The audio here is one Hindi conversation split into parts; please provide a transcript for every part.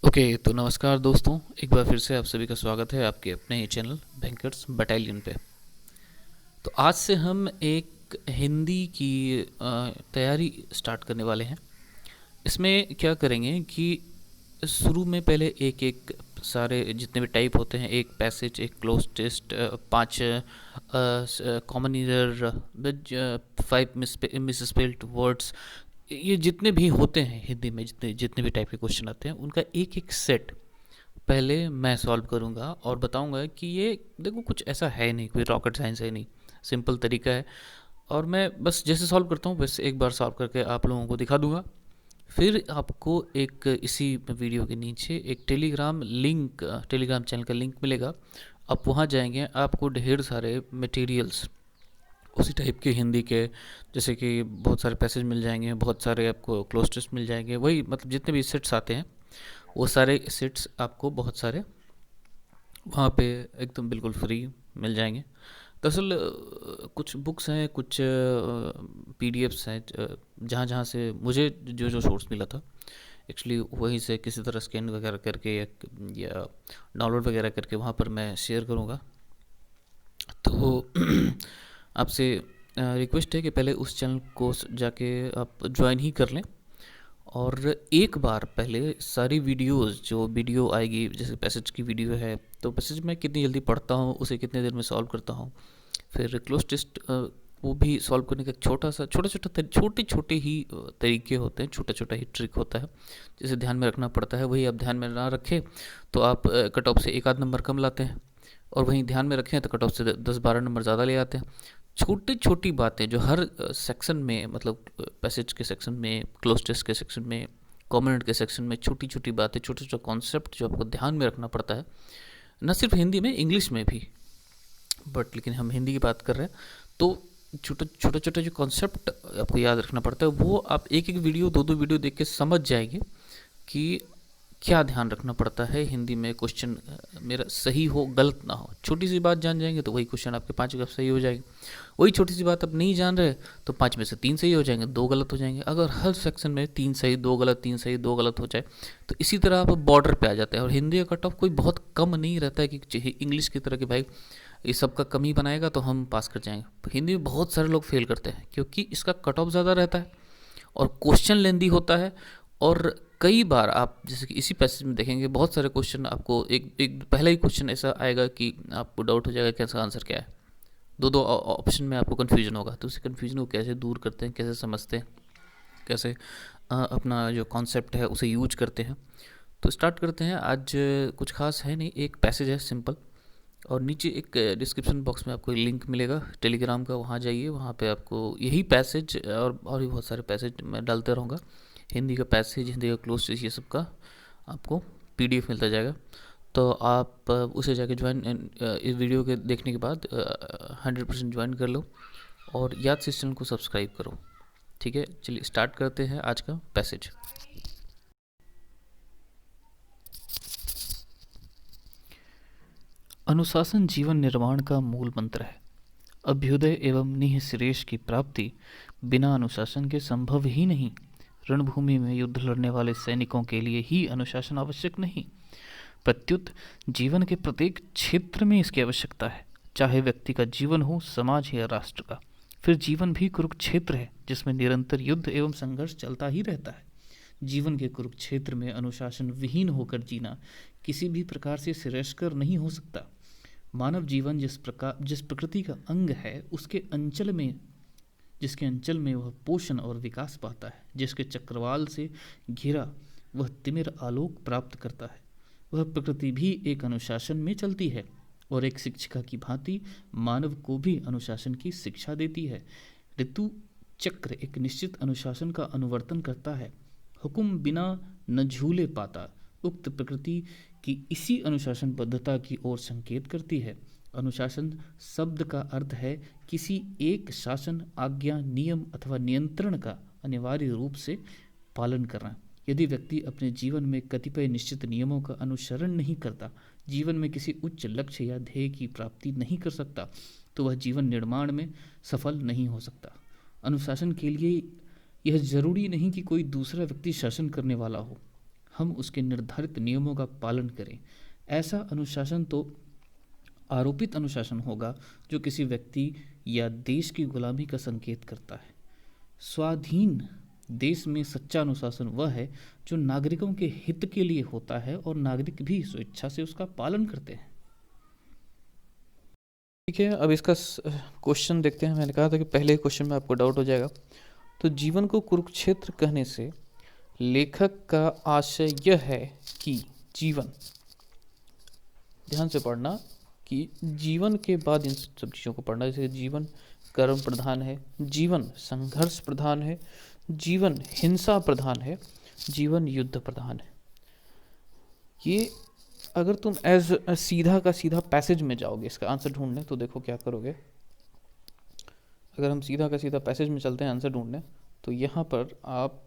ओके, तो नमस्कार दोस्तों। एक बार फिर से आप सभी का स्वागत है आपके अपने ही चैनल बैंकर्स बटालियन पे। तो आज से हम एक हिंदी की तैयारी स्टार्ट करने वाले हैं। इसमें क्या करेंगे कि शुरू में पहले एक एक सारे जितने भी टाइप होते हैं, एक पैसेज, एक क्लोज टेस्ट, पांच कॉमन एरर, 5 मिसस्पेल्ड वर्ड्स, ये जितने भी होते हैं हिंदी में, जितने जितने भी टाइप के क्वेश्चन आते हैं, उनका एक एक सेट पहले मैं सॉल्व करूँगा और बताऊँगा कि ये देखो कुछ ऐसा है नहीं, कोई रॉकेट साइंस है नहीं, सिंपल तरीका है। और मैं बस जैसे सॉल्व करता हूँ बस एक बार सॉल्व करके आप लोगों को दिखा दूँगा। फिर आपको एक इसी वीडियो के नीचे एक टेलीग्राम चैनल का लिंक मिलेगा। आप वहाँ जाएंगे, आपको ढेर सारे मटेरियल्स उसी टाइप के हिंदी के, जैसे कि बहुत सारे पैसेज मिल जाएंगे, बहुत सारे आपको क्लोज टेस्ट मिल जाएंगे, वही मतलब जितने भी सेट्स आते हैं वो सारे सेट्स आपको बहुत सारे वहाँ पे एकदम बिल्कुल फ्री मिल जाएंगे। दरअसल कुछ बुक्स हैं, कुछ पीडीएफ्स हैं, जहाँ जहाँ से मुझे जो जो सोर्स मिला था एक्चुअली वहीं से किसी तरह स्कैन वगैरह करके या डाउनलोड वगैरह करके वहाँ पर मैं शेयर करूँगा। तो आपसे रिक्वेस्ट है कि पहले उस चैनल को जाके आप ज्वाइन ही कर लें, और एक बार पहले सारी वीडियोस, जो वीडियो आएगी जैसे पैसेज की वीडियो है तो पैसेज मैं कितनी जल्दी पढ़ता हूँ, उसे कितने देर में सॉल्व करता हूँ, फिर क्लोज टेस्ट वो भी सॉल्व करने का छोटे छोटे ही तरीके होते हैं, छोटा छोटा ही ट्रिक होता है जिसे ध्यान में रखना पड़ता है। वही आप ध्यान में ना रखें तो आप कट ऑफ से एक आध नंबर कम लाते हैं, और वहीं ध्यान में रखें तो कट ऑफ से 10-12 नंबर ज़्यादा ले आते हैं। छोटी छोटी बातें जो हर सेक्शन में, मतलब पैसेज के सेक्शन में, क्लोज टेस्ट के सेक्शन में, कॉमन के सेक्शन में, छोटी छोटी बातें, छोटे छोटे कॉन्सेप्ट जो आपको ध्यान में रखना पड़ता है, न सिर्फ हिंदी में, इंग्लिश में भी, बट लेकिन हम हिंदी की बात कर रहे हैं तो छोटे छोटे जो कॉन्सेप्ट आपको याद रखना पड़ता है वो आप एक एक वीडियो, दो दो वीडियो देख के समझ जाएंगे कि क्या ध्यान रखना पड़ता है हिंदी में। क्वेश्चन मेरा सही हो, गलत ना हो। छोटी सी बात जान जाएंगे तो वही क्वेश्चन आपके 5 सही हो जाएंगे। वही छोटी सी बात आप नहीं जान रहे तो 5 में से 3 सही हो जाएंगे, 2 गलत हो जाएंगे। अगर हर सेक्शन में 3 सही 2 गलत, 3 सही 2 गलत हो जाए तो इसी तरह आप बॉर्डर पे आ जाते हैं। और हिंदी का कट ऑफ कोई बहुत कम नहीं रहता है कि इंग्लिश की तरह कि भाई ये सबका कम ही बनाएगा तो हम पास कर जाएंगे। हिंदी में बहुत सारे लोग फेल करते हैं क्योंकि इसका कट ऑफ ज़्यादा रहता है और क्वेश्चन लेंदी होता है। और कई बार आप जैसे कि इसी पैसेज में देखेंगे बहुत सारे क्वेश्चन आपको, एक एक पहला ही क्वेश्चन ऐसा आएगा कि आपको डाउट हो जाएगा कि इसका आंसर क्या है। दो दो ऑप्शन में आपको कन्फ्यूजन होगा, तो उस कन्फ्यूजन को कैसे दूर करते हैं, कैसे समझते हैं, कैसे अपना जो कॉन्सेप्ट है उसे यूज करते हैं। तो स्टार्ट करते हैं। आज कुछ खास है नहीं, एक पैसेज है सिंपल, और नीचे एक डिस्क्रिप्शन बॉक्स में आपको लिंक मिलेगा टेलीग्राम का, वहाँ जाइए। वहाँ पे आपको यही पैसेज और भी बहुत सारे पैसेज मैं डालते रहूँगा। हिंदी का पैसेज, हिंदी का क्लोज ये सब का आपको पीडीएफ मिलता जाएगा। तो आप उसे जाके ज्वाइन, इस वीडियो के देखने के बाद 100% ज्वाइन कर लो और याद से इस चैनल को सब्सक्राइब करो। ठीक है, चलिए स्टार्ट करते हैं आज का पैसेज। अनुशासन जीवन निर्माण का मूल मंत्र है। अभ्युदय एवं निःश्रेयस की प्राप्ति बिना अनुशासन के संभव ही नहीं। रणभूमि में युद्ध लड़ने वाले सैनिकों के लिए ही अनुशासन आवश्यक नहीं, प्रत्युत जीवन के प्रत्येक क्षेत्र में इसकी आवश्यकता है, चाहे व्यक्ति का जीवन हो, समाज या राष्ट्र का। फिर जीवन भी कुरुक्षेत्र है जिसमें निरंतर युद्ध एवं संघर्ष चलता ही रहता है। जीवन के कुरुक्षेत्र में अनुशासन विहीन होकर जीना किसी भी प्रकार से श्रेयस्कर नहीं हो सकता। मानव जीवन जिस प्रकृति का अंग है उसके अंचल में, जिसके अंचल में वह पोषण और विकास पाता है, जिसके चक्रवाल से घिरा वह तिमिर आलोक प्राप्त करता है, वह प्रकृति भी एक अनुशासन में चलती है और एक शिक्षिका की भांति मानव को भी अनुशासन की शिक्षा देती है। ऋतु चक्र एक निश्चित अनुशासन का अनुवर्तन करता है। हुक्म बिना न झूले पाता उक्त प्रकृति की इसी अनुशासनबद्धता की ओर संकेत करती है। अनुशासन शब्द का अर्थ है किसी एक शासन, आज्ञा, नियम अथवा नियंत्रण का अनिवार्य रूप से पालन करना। यदि व्यक्ति अपने जीवन में कतिपय निश्चित नियमों का अनुसरण नहीं करता, जीवन में किसी उच्च लक्ष्य या ध्येय की प्राप्ति नहीं कर सकता, तो वह जीवन निर्माण में सफल नहीं हो सकता। अनुशासन के लिए यह जरूरी नहीं कि कोई दूसरा व्यक्ति शासन करने वाला हो। हम उसके निर्धारित नियमों का पालन करें। ऐसा अनुशासन तो आरोपित अनुशासन होगा जो किसी व्यक्ति या देश की गुलामी का संकेत करता है। स्वाधीन देश में सच्चा अनुशासन वह है जो नागरिकों के हित के लिए होता है और नागरिक भी स्वेच्छा से उसका पालन करते हैं। ठीक है, अब इसका क्वेश्चन देखते हैं। मैंने कहा था कि पहले क्वेश्चन में आपको डाउट हो जाएगा। तो जीवन को कुरुक्षेत्र कहने से लेखक का आशय यह है कि जीवन, ध्यान से पढ़ना कि जीवन के बाद इन सब चीज़ों को पढ़ना, जैसे जीवन कर्म प्रधान है, जीवन संघर्ष प्रधान है, जीवन हिंसा प्रधान है, जीवन युद्ध प्रधान है। ये अगर तुम एज सीधा का सीधा पैसेज में जाओगे इसका आंसर ढूंढने, तो देखो क्या करोगे। अगर हम सीधा का सीधा पैसेज में चलते हैं आंसर ढूंढने, तो यहाँ पर आप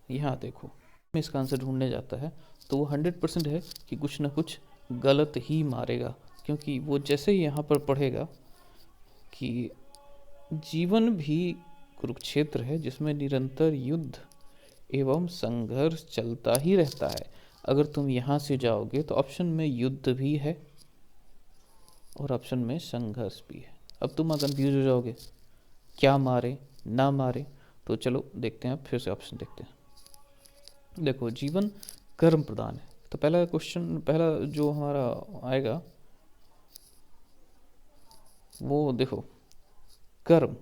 यहाँ देखो, मैं इसका आंसर ढूंढने जाता है तो वो 100% है कि कुछ ना कुछ गलत ही मारेगा, क्योंकि वो जैसे ही यहाँ पर पढ़ेगा कि जीवन भी कुरुक्षेत्र है जिसमें निरंतर युद्ध एवं संघर्ष चलता ही रहता है। अगर तुम यहाँ से जाओगे तो ऑप्शन में युद्ध भी है और ऑप्शन में संघर्ष भी है। अब तुम कंफ्यूज हो जाओगे क्या मारे ना मारे, तो चलो देखते हैं, फिर से ऑप्शन देखते हैं। देखो जीवन कर्म प्रधान है, तो पहला क्वेश्चन, पहला जो हमारा आएगा वो देखो कर्म,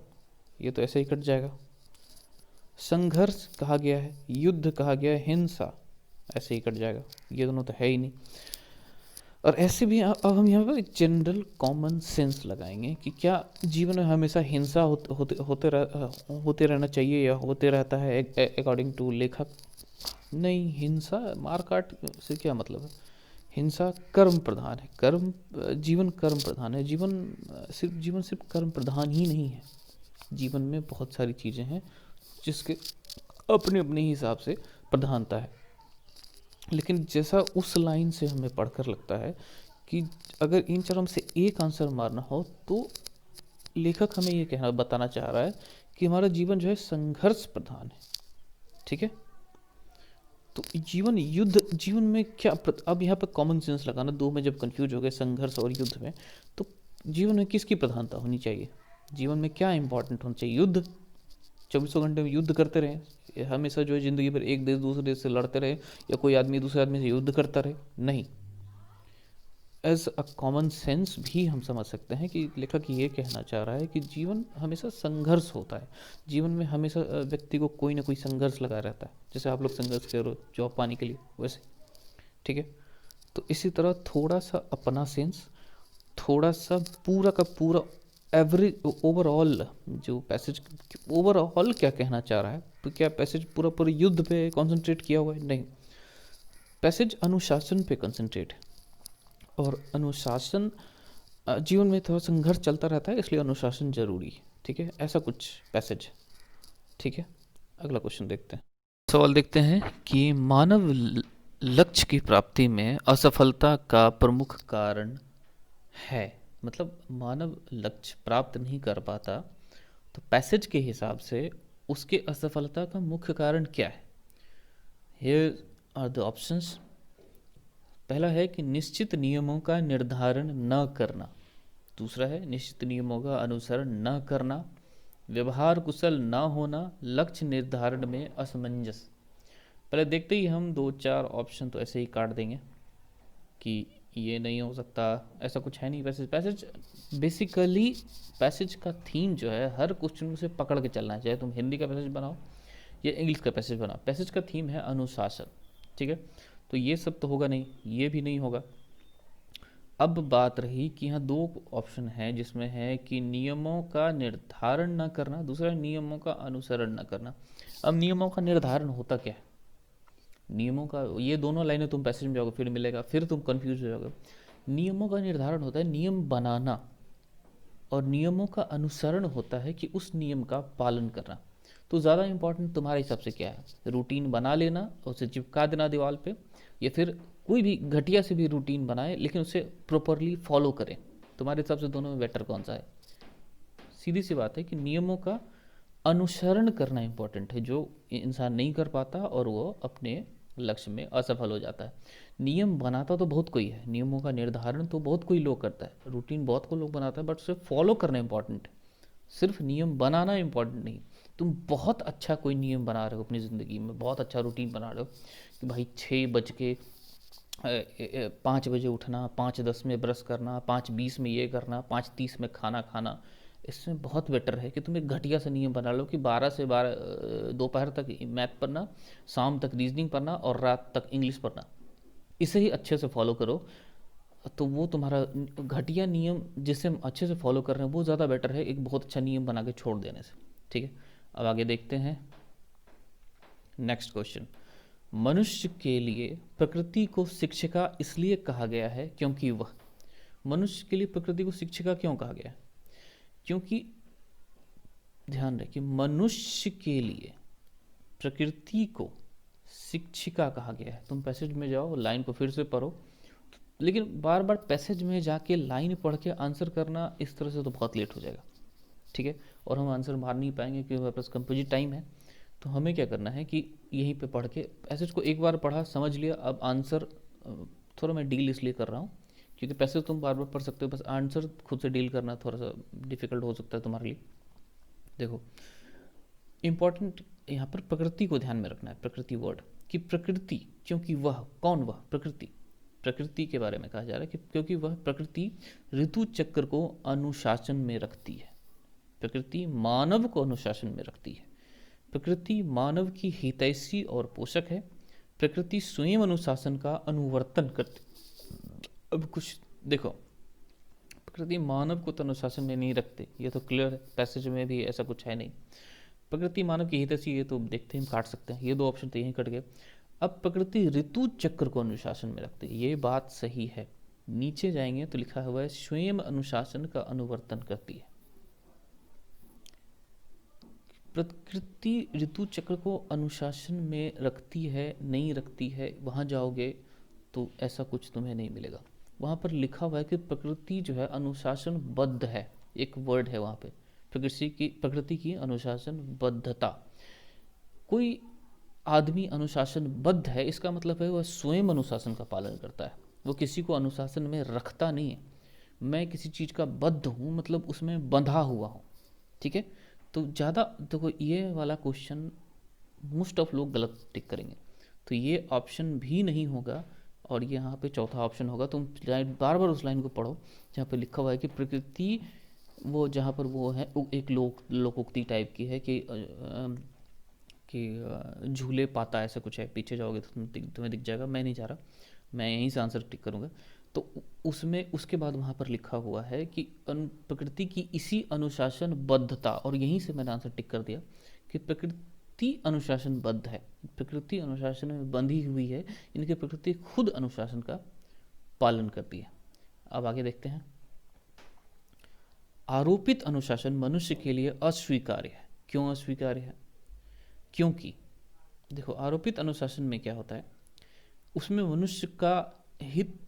ये तो ऐसे ही कट जाएगा। संघर्ष कहा गया है, युद्ध कहा गया है, हिंसा ऐसे ही कट जाएगा, ये दोनों तो है ही नहीं। और ऐसे भी अब हम यहाँ पर एक जनरल कॉमन सेंस लगाएंगे कि क्या जीवन में हमेशा हिंसा होते रहना चाहिए या होते रहता है अकॉर्डिंग टू लेखक? नहीं, हिंसा मारकाट से क्या मतलब है। हिंसा कर्म प्रधान है, जीवन कर्म प्रधान है। जीवन सिर्फ कर्म प्रधान ही नहीं है, जीवन में बहुत सारी चीज़ें हैं जिसके अपने अपने हिसाब से प्रधानता है। लेकिन जैसा उस लाइन से हमें पढ़कर लगता है कि अगर इन चारों में से एक आंसर मारना हो, तो लेखक हमें ये बताना चाह रहा है कि हमारा जीवन जो है संघर्ष प्रधान है। ठीक है, तो जीवन में क्या अब यहाँ पर कॉमन सेंस लगाना, दो में जब कंफ्यूज हो गए संघर्ष और युद्ध में, तो जीवन में किसकी प्रधानता होनी चाहिए? जीवन में क्या इंपॉर्टेंट होना चाहिए? युद्ध, 24 घंटे में युद्ध करते रहे हमेशा, जो है ज़िंदगी भर एक देश दूसरे देश से लड़ते रहे, या कोई आदमी दूसरे आदमी से युद्ध करता रहे? नहीं। एज अ कॉमन सेंस भी हम समझ सकते हैं कि लेखक ये कहना चाह रहा है कि जीवन हमेशा संघर्ष होता है। जीवन में हमेशा व्यक्ति को कोई ना कोई संघर्ष लगा रहता है, जैसे आप लोग संघर्ष कर रहे हो जॉब पाने के लिए, वैसे। ठीक है, तो इसी तरह थोड़ा सा अपना सेंस, थोड़ा सा पूरा का पूरा एवरेज ओवरऑल जो पैसेज ओवरऑल क्या कहना चाह रहा है। तो क्या पैसेज पूरा युद्ध पे कंसंट्रेट किया हुआ है? नहीं, पैसेज अनुशासन पे कंसंट्रेट है, और अनुशासन जीवन में थोड़ा संघर्ष चलता रहता है, इसलिए अनुशासन जरूरी है। ठीक है, ऐसा कुछ पैसेज। ठीक है, अगला क्वेश्चन देखते हैं। सवाल देखते हैं कि मानव लक्ष्य की प्राप्ति में असफलता का प्रमुख कारण है, मतलब मानव लक्ष्य प्राप्त नहीं कर पाता, तो पैसेज के हिसाब से उसके असफलता का मुख्य कारण क्या है? Here are the options. पहला है कि निश्चित नियमों का निर्धारण न करना, दूसरा है निश्चित नियमों का अनुसरण न करना, व्यवहार कुशल न होना, लक्ष्य निर्धारण में असमंजस। पहले देखते ही हम 2-4 ऑप्शन तो ऐसे ही काट देंगे कि ये नहीं हो सकता, ऐसा कुछ है नहीं। पैसेज बेसिकली पैसेज का थीम जो है हर क्वेश्चन से पकड़ के चलना है, चाहे तुम हिंदी का पैसेज बनाओ या इंग्लिश का पैसेज बनाओ, पैसेज का थीम है अनुशासन। ठीक है, तो ये सब तो होगा नहीं, ये भी नहीं होगा। अब बात रही कि यहाँ 2 ऑप्शन है जिसमें है कि नियमों का निर्धारण न करना, दूसरा नियमों का अनुसरण न करना। अब नियमों का निर्धारण होता क्या है? नियमों का, ये दोनों लाइनें तुम पैसेज में जाओगे फिर मिलेगा, फिर तुम कंफ्यूज हो जाओगे। नियमों का निर्धारण होता है नियम बनाना, और नियमों का अनुसरण होता है कि उस नियम का पालन करना। तो ज़्यादा इंपॉर्टेंट तुम्हारे हिसाब से क्या है? रूटीन बना लेना और उसे चिपका देना दीवार पे, या फिर कोई भी घटिया से भी रूटीन बनाए लेकिन उसे प्रॉपरली फॉलो करें? तुम्हारे हिसाब से दोनों में बेटर कौन सा है? सीधी सी बात है कि नियमों का अनुसरण करना इंपॉर्टेंट है, जो इंसान नहीं कर पाता और वो अपने लक्ष्य में असफल हो जाता है। नियम बनाता तो बहुत कोई है, नियमों का निर्धारण तो बहुत कोई लोग करता है, रूटीन बहुत को लोग बनाता है, बट उसे फॉलो करना इंपॉर्टेंट है। सिर्फ नियम बनाना इंपॉर्टेंट नहीं। तुम बहुत अच्छा कोई नियम बना रहे हो अपनी ज़िंदगी में, बहुत अच्छा रूटीन बना रहे हो कि भाई 6 बज के 5 बजे उठना, 5:10 में ब्रश करना, 5:20 में ये करना, 5:30 में खाना खाना। इसमें बहुत बेटर है कि तुम एक घटिया सा नियम बना लो कि 12 से 12 दोपहर तक मैथ पढ़ना, शाम तक रीजनिंग पढ़ना और रात तक इंग्लिश पढ़ना। इसे ही अच्छे से फॉलो करो। तो वो तुम्हारा घटिया नियम जिसे हम अच्छे से फॉलो कर रहे हैं वो ज़्यादा बेटर है एक बहुत अच्छा नियम बना के छोड़ देने से। ठीक है, अब आगे देखते हैं नेक्स्ट क्वेश्चन। मनुष्य के लिए प्रकृति को शिक्षिका इसलिए कहा गया है क्योंकि वह, मनुष्य के लिए प्रकृति को शिक्षिका क्यों कहा गया है? क्योंकि ध्यान रखिए, मनुष्य के लिए प्रकृति को शिक्षिका कहा गया है। तुम पैसेज में जाओ, लाइन को फिर से पढ़ो, लेकिन बार बार पैसेज में जाके लाइन पढ़ के आंसर करना इस तरह से तो बहुत लेट हो जाएगा। ठीक है, और हम आंसर मार नहीं पाएंगे क्योंकि हमारे पास कंपोजिट टाइम है। तो हमें क्या करना है कि यहीं पे पढ़ के पैसेज को एक बार पढ़ा, समझ लिया, अब आंसर थोड़ा मैं डील इसलिए कर रहा हूँ क्योंकि पैसेज तुम बार बार पढ़ सकते हो, बस आंसर खुद से डील करना थोड़ा सा डिफिकल्ट हो सकता है तुम्हारे लिए। देखो, इम्पॉर्टेंट यहाँ पर प्रकृति को ध्यान में रखना है, प्रकृति वर्ड कि प्रकृति, क्योंकि वह, कौन वह? प्रकृति। प्रकृति के बारे में कहा जा रहा है कि क्योंकि वह प्रकृति ऋतु चक्र को अनुशासन में रखती है। प्रकृति मानव को अनुशासन में रखती है। प्रकृति मानव की हितैषी और पोषक है। प्रकृति स्वयं अनुशासन का अनुवर्तन करती। अब कुछ देखो, प्रकृति मानव को तो अनुशासन में नहीं रखते, ये तो क्लियर है, पैसेज में भी ऐसा कुछ है नहीं। प्रकृति मानव की हितैषी, ये तो देखते हैं, हम काट सकते हैं, ये दो ऑप्शन तो यहीं कट गए। अब प्रकृति ऋतु चक्र को अनुशासन में रखती है, ये बात सही है। नीचे जाएंगे तो लिखा हुआ है स्वयं अनुशासन का अनुवर्तन करती है। प्रकृति ऋतु चक्र को अनुशासन में रखती है, नहीं रखती है, वहाँ जाओगे तो ऐसा कुछ तुम्हें नहीं मिलेगा। वहाँ पर लिखा हुआ है कि प्रकृति जो है अनुशासनबद्ध है, एक वर्ड है वहाँ पे, प्रकृति की अनुशासनबद्धता। कोई आदमी अनुशासनबद्ध है, इसका मतलब है वह स्वयं अनुशासन का पालन करता है, वो किसी को अनुशासन में रखता नहीं है। मैं किसी चीज़ का बद्ध हूँ मतलब उसमें बंधा हुआ हूँ। ठीक है, तो ज़्यादा देखो, ये वाला क्वेश्चन मोस्ट ऑफ लोग गलत टिक करेंगे, तो ये ऑप्शन भी नहीं होगा और ये यहाँ पे चौथा ऑप्शन होगा। तुम लाइन बार बार उस लाइन को पढ़ो जहाँ पे लिखा हुआ है कि प्रकृति, वो जहाँ पर वो है एक लोकोक्ति टाइप की है कि झूले पाता, ऐसा कुछ है, पीछे जाओगे तो तुम्हें दिख जाएगा, मैं नहीं जा रहा, मैं यहीं से आंसर टिक करूँगा। तो उसमें उसके बाद वहाँ पर लिखा हुआ है कि प्रकृति की इसी अनुशासनबद्धता, और यहीं से मैंने आंसर टिक कर दिया कि प्रकृति अनुशासनबद्ध है, प्रकृति अनुशासन में बंधी हुई है, इनकी प्रकृति खुद अनुशासन का पालन करती है। अब आगे देखते हैं। आरोपित अनुशासन मनुष्य के लिए अस्वीकार्य है। क्यों अस्वीकार्य है? क्योंकि देखो, आरोपित अनुशासन में क्या होता है, उसमें मनुष्य का हित,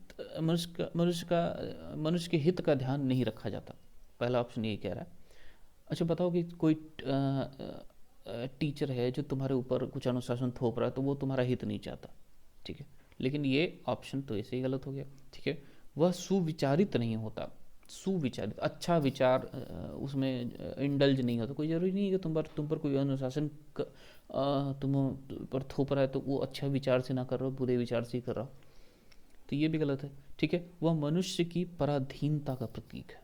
मनुष्य के हित का ध्यान नहीं रखा जाता। पहला ऑप्शन यही कह रहा है। अच्छा बताओ कि कोई टीचर है जो तुम्हारे ऊपर कुछ अनुशासन थोप रहा है, तो वो तुम्हारा हित नहीं चाहता। ठीक है, लेकिन ये ऑप्शन तो ऐसे ही गलत हो गया। ठीक है, वह सुविचारित नहीं होता, सुविचारित, अच्छा विचार उसमें इंडल्ज नहीं होता। कोई ज़रूरी नहीं है कि तुम पर कोई अनुशासन तुम पर थोप रहा है तो वो अच्छा विचार से ना कर रहा हो, बुरे विचार से ही कर रहा हो, तो ये भी गलत है। ठीक है, वह मनुष्य की पराधीनता का प्रतीक है।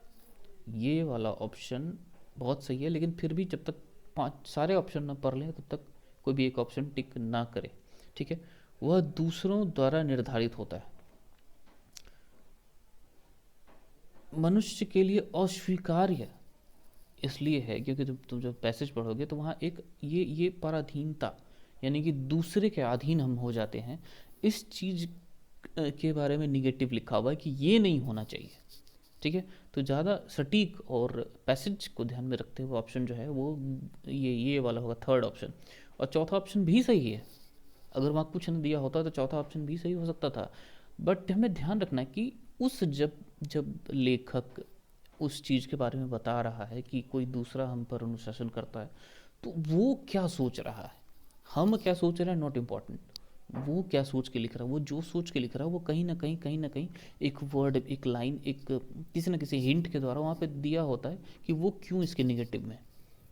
ये वाला ऑप्शन बहुत सही है, लेकिन फिर भी जब तक 5 सारे ऑप्शन ना पढ़ लें तब तक कोई भी एक ऑप्शन टिक ना करे। ठीक है, वह दूसरों द्वारा निर्धारित होता है। मनुष्य के लिए अस्वीकार्य इसलिए है क्योंकि तुम जब पैसेज पढ़ोगे तो वहाँ एक ये पराधीनता, यानी कि दूसरे के अधीन हम हो जाते हैं, इस चीज़ के बारे में निगेटिव लिखा हुआ है कि ये नहीं होना चाहिए। ठीक है, तो ज़्यादा सटीक और पैसेज को ध्यान में रखते हुए ऑप्शन जो है वो ये वाला होगा, थर्ड ऑप्शन। और चौथा ऑप्शन भी सही है, अगर वहाँ कुछ न दिया होता तो चौथा ऑप्शन भी सही हो सकता था। बट हमें ध्यान रखना है कि उस जब लेखक उस चीज़ के बारे में बता रहा है कि कोई दूसरा हम पर अनुशासन करता है, तो वो क्या सोच रहा है, हम क्या सोच रहे हैं, नॉट इम्पॉर्टेंट। वो क्या सोच के लिख रहा है, वो जो सोच के लिख रहा है वो कहीं ना कहीं एक वर्ड, एक लाइन, एक किसी ना किसी हिंट के द्वारा वहाँ पे दिया होता है कि वो क्यों इसके निगेटिव में है।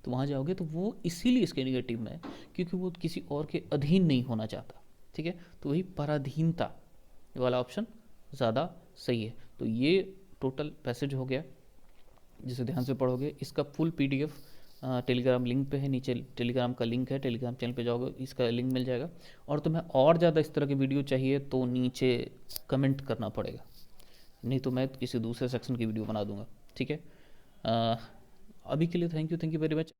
तो वहाँ जाओगे तो वो इसीलिए इसके निगेटिव में है क्योंकि वो किसी और के अधीन नहीं होना चाहता। ठीक है, तो वही पराधीनता वाला ऑप्शन ज़्यादा सही है। तो ये टोटल पैसेज हो गया जिसे ध्यान से पढ़ोगे। इसका फुल पीडीएफ टेलीग्राम लिंक पे है, नीचे टेलीग्राम का लिंक है, टेलीग्राम चैनल पे जाओगे इसका लिंक मिल जाएगा। और तुम्हें और ज़्यादा इस तरह के वीडियो चाहिए तो नीचे कमेंट करना पड़ेगा, नहीं तो मैं किसी दूसरे सेक्शन की वीडियो बना दूंगा। ठीक है, अ, अभी के लिए थैंक यू वेरी मच।